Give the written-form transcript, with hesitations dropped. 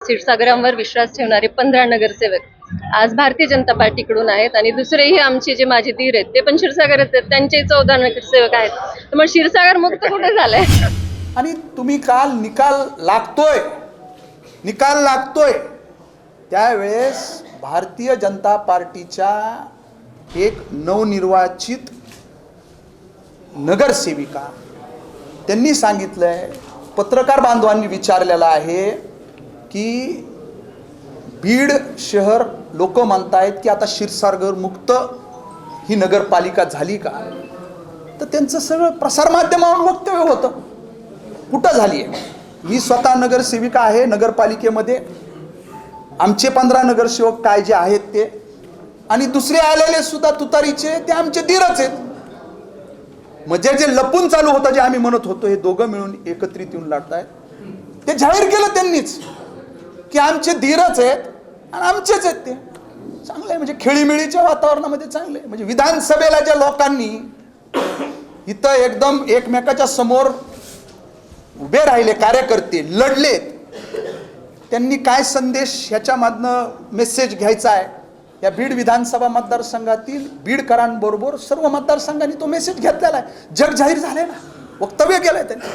क्षीरसागरांवर विश्वास ठेवणारे 15 नगरसेवक आज भारतीय जनता पार्टीकडून आहेत आणि दुसरेही आमचे जे माझे धीर आहेत ते पण क्षीरसागरच आहेत, त्यांचे 14 नगरसेवक आहेत. त्यामुळे क्षीरसागर मुक्त कुठे झालंय? आणि तुम्ही काल निकाल लागतोय त्यावेळेस भारतीय जनता पार्टीच्या एक नवनिर्वाचित नगरसेविका त्यांनी सांगितलंय, पत्रकार बांधवांनी विचारलेलं आहे की बीड शहर लोक म्हणतायत की आता क्षीरसागर मुक्त ही नगरपालिका झाली का? तर त्यांचं सगळं प्रसारमाध्यमावर वक्तव्य होतं. कुठं झाली आहे? मी स्वतः नगरसेविका आहे नगरपालिकेमध्ये. आमचे 15 नगरसेवक काय जे आहेत ते आणि दुसरे आलेले सुद्धा तुतारीचे ते आमचे धीरच आहेत. म्हणजे जे लपून चालू होतं, जे आम्ही म्हणत होतो हे दोघं मिळून एकत्रित येऊन लढतायत, ते जाहीर केलं त्यांनीच की आमचे धीरच आहेत आणि आमचेच आहेत. ते चांगलं आहे, म्हणजे खेळीमेळीच्या वातावरणामध्ये चांगलं आहे. म्हणजे विधानसभेला ज्या लोकांनी इथं एकदम एकमेकाच्या समोर उभे राहिले, कार्यकर्ते लढलेत, त्यांनी काय संदेश ह्याच्यामधनं मेसेज घ्यायचा आहे? या बीड विधानसभा मतदारसंघातील बीडकरांबरोबर सर्व मतदारसंघांनी तो मेसेज घेतलेला आहे. जग जाहीर झालंय ना, वक्तव्य केलंय त्यांनी.